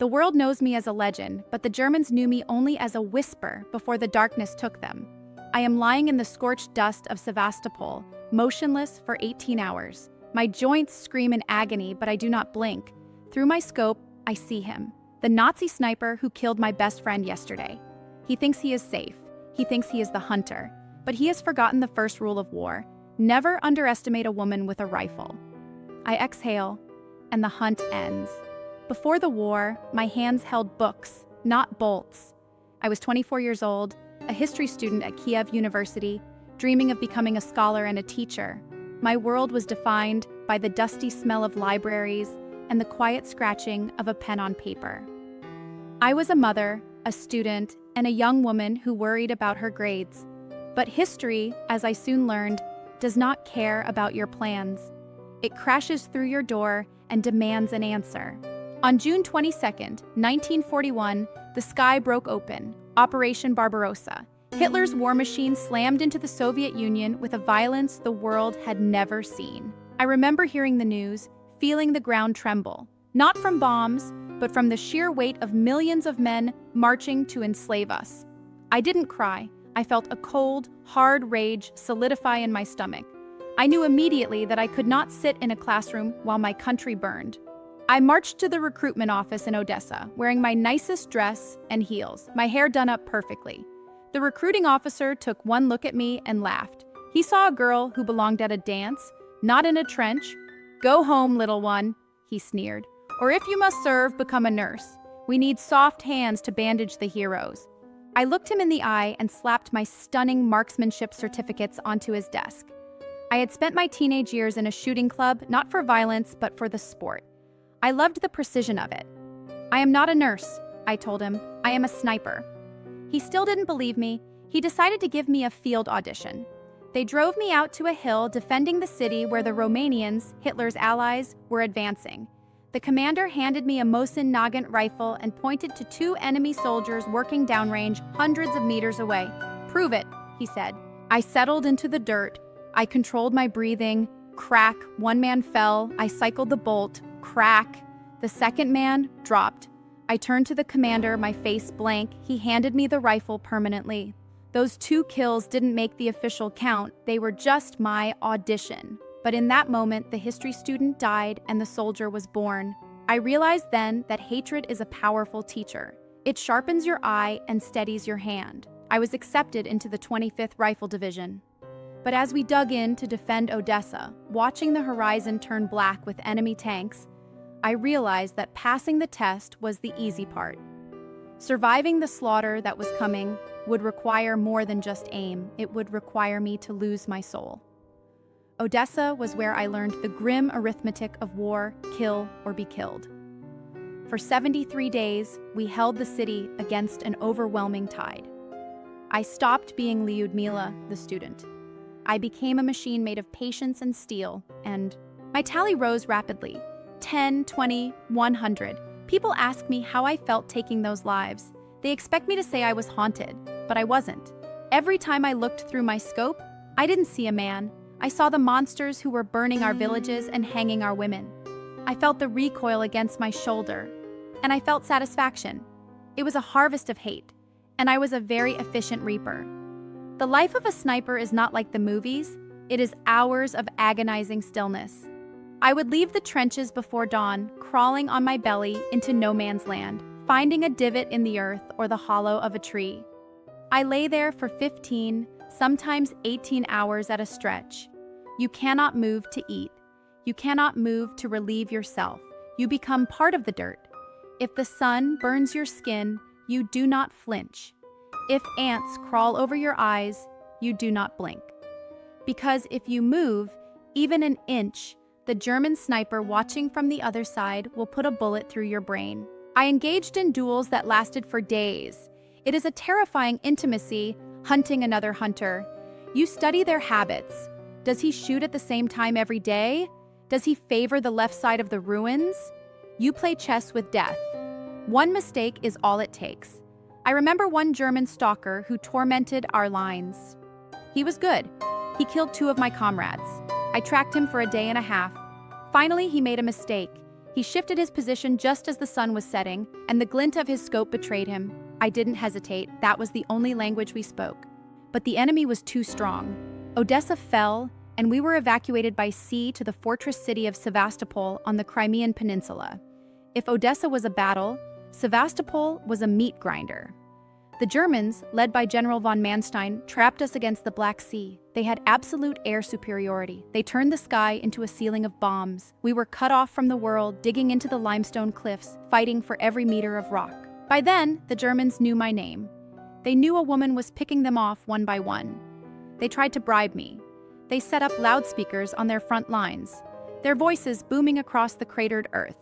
The world knows me as a legend, but the Germans knew me only as a whisper before the darkness took them. I am lying in the scorched dust of Sevastopol, motionless for 18 hours. My joints scream in agony, but I do not blink. Through my scope, I see him, the Nazi sniper who killed my best friend yesterday. He thinks he is safe. He thinks he is the hunter. But he has forgotten the first rule of war: never underestimate a woman with a rifle. I exhale, and the hunt ends. Before the war, my hands held books, not bolts. I was 24 years old, a history student at Kiev University, dreaming of becoming a scholar and a teacher. My world was defined by the dusty smell of libraries and the quiet scratching of a pen on paper. I was a mother, a student, and a young woman who worried about her grades. But history, as I soon learned, does not care about your plans. It crashes through your door and demands an answer. On June 22nd, 1941, the sky broke open, Operation Barbarossa. Hitler's war machine slammed into the Soviet Union with a violence the world had never seen. I remember hearing the news, feeling the ground tremble, not from bombs, but from the sheer weight of millions of men marching to enslave us. I didn't cry. I felt a cold, hard rage solidify in my stomach. I knew immediately that I could not sit in a classroom while my country burned. I marched to the recruitment office in Odessa, wearing my nicest dress and heels, my hair done up perfectly. The recruiting officer took one look at me and laughed. He saw a girl who belonged at a dance, not in a trench. "Go home, little one," he sneered. "Or if you must serve, become a nurse. We need soft hands to bandage the heroes." I looked him in the eye and slapped my stunning marksmanship certificates onto his desk. I had spent my teenage years in a shooting club, not for violence, but for the sport. I loved the precision of it. "I am not a nurse," I told him. "I am a sniper." He still didn't believe me. He decided to give me a field audition. They drove me out to a hill defending the city where the Romanians, Hitler's allies, were advancing. The commander handed me a Mosin Nagant rifle and pointed to two enemy soldiers working downrange hundreds of meters away. "Prove it," he said. I settled into the dirt. I controlled my breathing. Crack, one man fell. I cycled the bolt. Crack. The second man dropped. I turned to the commander, my face blank. He handed me the rifle permanently. Those 2 kills didn't make the official count. They were just my audition. But in that moment, the history student died and the soldier was born. I realized then that hatred is a powerful teacher. It sharpens your eye and steadies your hand. I was accepted into the 25th Rifle Division. But as we dug in to defend Odessa, watching the horizon turn black with enemy tanks, I realized that passing the test was the easy part. Surviving the slaughter that was coming would require more than just aim. It would require me to lose my soul. Odessa was where I learned the grim arithmetic of war: kill or be killed. For 73 days, we held the city against an overwhelming tide. I stopped being Lyudmila, the student. I became a machine made of patience and steel, and my tally rose rapidly. 10, 20, 100. People ask me how I felt taking those lives. They expect me to say I was haunted, but I wasn't. Every time I looked through my scope, I didn't see a man. I saw the monsters who were burning our villages and hanging our women. I felt the recoil against my shoulder, and I felt satisfaction. It was a harvest of hate, and I was a very efficient reaper. The life of a sniper is not like the movies. It is hours of agonizing stillness. I would leave the trenches before dawn, crawling on my belly into no man's land, finding a divot in the earth or the hollow of a tree. I lay there for 15, sometimes 18 hours at a stretch. You cannot move to eat. You cannot move to relieve yourself. You become part of the dirt. If the sun burns your skin, you do not flinch. If ants crawl over your eyes, you do not blink. Because if you move, even an inch, the German sniper watching from the other side will put a bullet through your brain. I engaged in duels that lasted for days. It is a terrifying intimacy, hunting another hunter. You study their habits. Does he shoot at the same time every day? Does he favor the left side of the ruins? You play chess with death. One mistake is all it takes. I remember one German stalker who tormented our lines. He was good. He killed 2 of my comrades. I tracked him for a day and a half. Finally, he made a mistake. He shifted his position just as the sun was setting, and the glint of his scope betrayed him. I didn't hesitate. That was the only language we spoke. But the enemy was too strong. Odessa fell, and we were evacuated by sea to the fortress city of Sevastopol on the Crimean Peninsula. If Odessa was a battle, Sevastopol was a meat grinder. The Germans, led by General von Manstein, trapped us against the Black Sea. They had absolute air superiority. They turned the sky into a ceiling of bombs. We were cut off from the world, digging into the limestone cliffs, fighting for every meter of rock. By then, the Germans knew my name. They knew a woman was picking them off one by one. They tried to bribe me. They set up loudspeakers on their front lines, their voices booming across the cratered earth.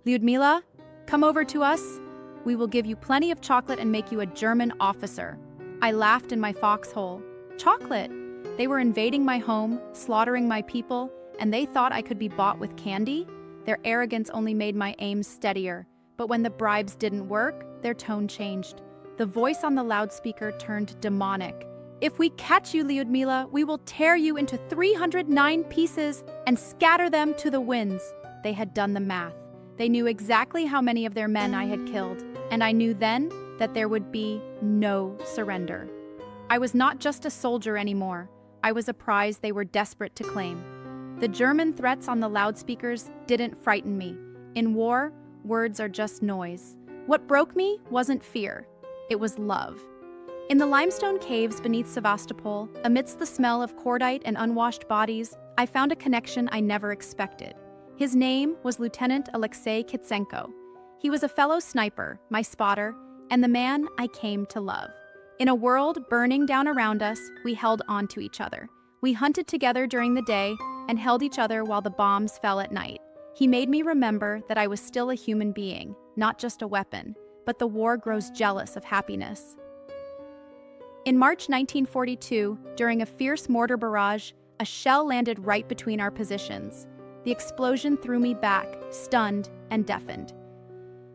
"Lyudmila, come over to us. We will give you plenty of chocolate and make you a German officer." I laughed in my foxhole. Chocolate! They were invading my home, slaughtering my people, and they thought I could be bought with candy? Their arrogance only made my aim steadier, but when the bribes didn't work, their tone changed. The voice on the loudspeaker turned demonic. "If we catch you, Lyudmila, we will tear you into 309 pieces and scatter them to the winds." They had done the math. They knew exactly how many of their men I had killed, and I knew then that there would be no surrender. I was not just a soldier anymore. I was a prize they were desperate to claim. The German threats on the loudspeakers didn't frighten me. In war, words are just noise. What broke me wasn't fear. It was love. In the limestone caves beneath Sevastopol, amidst the smell of cordite and unwashed bodies, I found a connection I never expected. His name was Lieutenant Alexei Kitsenko. He was a fellow sniper, my spotter, and the man I came to love. In a world burning down around us, we held on to each other. We hunted together during the day and held each other while the bombs fell at night. He made me remember that I was still a human being, not just a weapon, but the war grows jealous of happiness. In March 1942, during a fierce mortar barrage, a shell landed right between our positions. The explosion threw me back, stunned and deafened.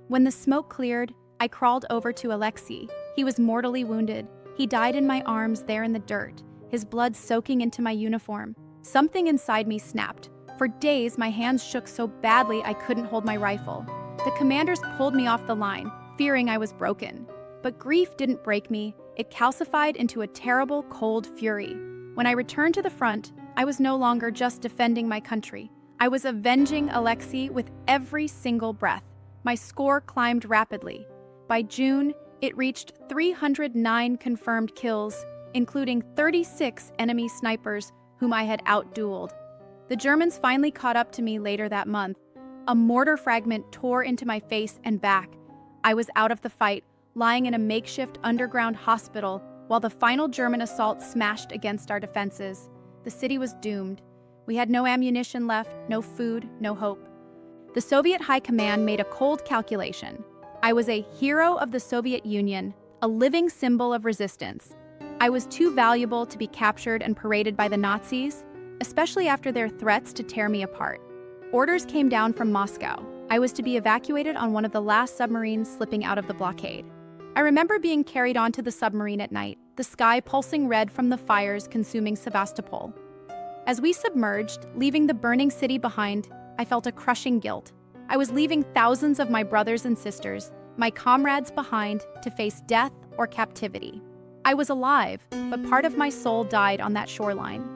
When the smoke cleared, I crawled over to Alexei. He was mortally wounded. He died in my arms there in the dirt, his blood soaking into my uniform. Something inside me snapped. For days, my hands shook so badly I couldn't hold my rifle. The commanders pulled me off the line, fearing I was broken. But grief didn't break me. It calcified into a terrible, cold fury. When I returned to the front, I was no longer just defending my country. I was avenging Alexei with every single breath. My score climbed rapidly. By June, it reached 309 confirmed kills, including 36 enemy snipers whom I had outdueled. The Germans finally caught up to me later that month. A mortar fragment tore into my face and back. I was out of the fight, lying in a makeshift underground hospital while the final German assault smashed against our defenses. The city was doomed. We had no ammunition left, no food, no hope. The Soviet High Command made a cold calculation. I was a hero of the Soviet Union, a living symbol of resistance. I was too valuable to be captured and paraded by the Nazis, especially after their threats to tear me apart. Orders came down from Moscow. I was to be evacuated on one of the last submarines slipping out of the blockade. I remember being carried onto the submarine at night, the sky pulsing red from the fires consuming Sevastopol. As we submerged, leaving the burning city behind, I felt a crushing guilt. I was leaving thousands of my brothers and sisters, my comrades behind, to face death or captivity. I was alive, but part of my soul died on that shoreline.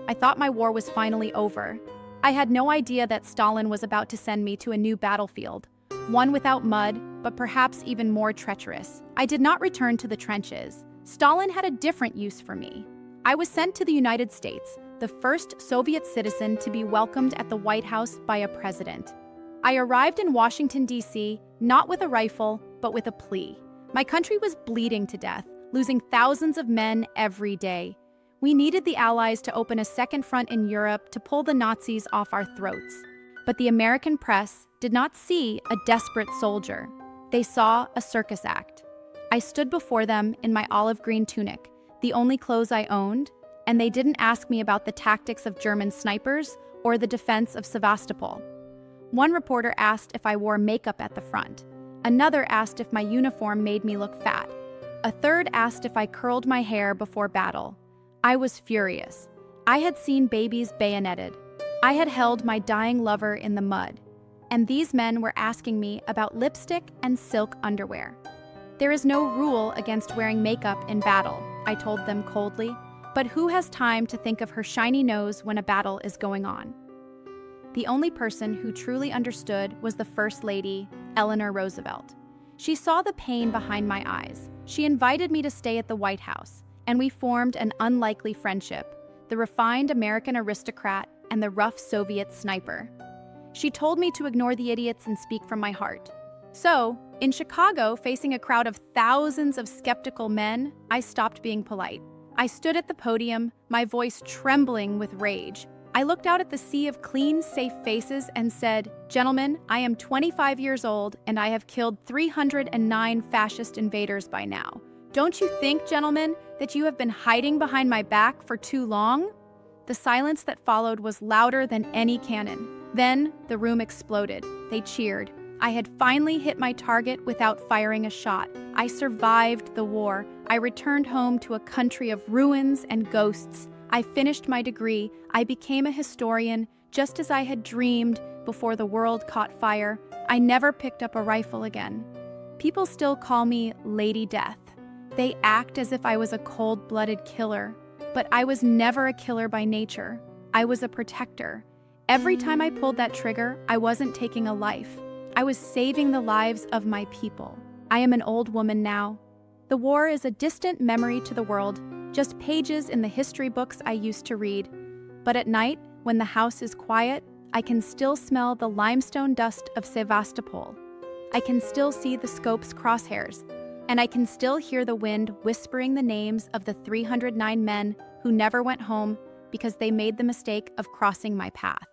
I thought my war was finally over. I had no idea that Stalin was about to send me to a new battlefield, one without mud, but perhaps even more treacherous. I did not return to the trenches. Stalin had a different use for me. I was sent to the United States, the first Soviet citizen to be welcomed at the White House by a president. I arrived in Washington, D.C., not with a rifle, but with a plea. My country was bleeding to death, losing thousands of men every day. We needed the Allies to open a second front in Europe to pull the Nazis off our throats. But the American press did not see a desperate soldier. They saw a circus act. I stood before them in my olive green tunic, the only clothes I owned, and they didn't ask me about the tactics of German snipers or the defense of Sevastopol. One reporter asked if I wore makeup at the front. Another asked if my uniform made me look fat. A third asked if I curled my hair before battle. I was furious. I had seen babies bayoneted. I had held my dying lover in the mud. and these men were asking me about lipstick and silk underwear. There is no rule against wearing makeup in battle, I told them coldly, but who has time to think of her shiny nose when a battle is going on? The only person who truly understood was the First Lady, Eleanor Roosevelt. She saw the pain behind my eyes. She invited me to stay at the White House, and we formed an unlikely friendship, the refined American aristocrat and the rough Soviet sniper. She told me to ignore the idiots and speak from my heart. So, in Chicago, facing a crowd of thousands of skeptical men, I stopped being polite. I stood at the podium, my voice trembling with rage. I looked out at the sea of clean, safe faces and said, "Gentlemen, I am 25 years old and I have killed 309 fascist invaders by now. Don't you think, gentlemen, that you have been hiding behind my back for too long?" The silence that followed was louder than any cannon. Then, the room exploded. They cheered. I had finally hit my target without firing a shot. I survived the war. I returned home to a country of ruins and ghosts. I finished my degree. I became a historian, just as I had dreamed before the world caught fire. I never picked up a rifle again. People still call me Lady Death. They act as if I was a cold-blooded killer. But I was never a killer by nature. I was a protector. Every time I pulled that trigger, I wasn't taking a life. I was saving the lives of my people. I am an old woman now. The war is a distant memory to the world, just pages in the history books I used to read. But at night, when the house is quiet, I can still smell the limestone dust of Sevastopol. I can still see the scope's crosshairs, and I can still hear the wind whispering the names of the 309 men who never went home because they made the mistake of crossing my path.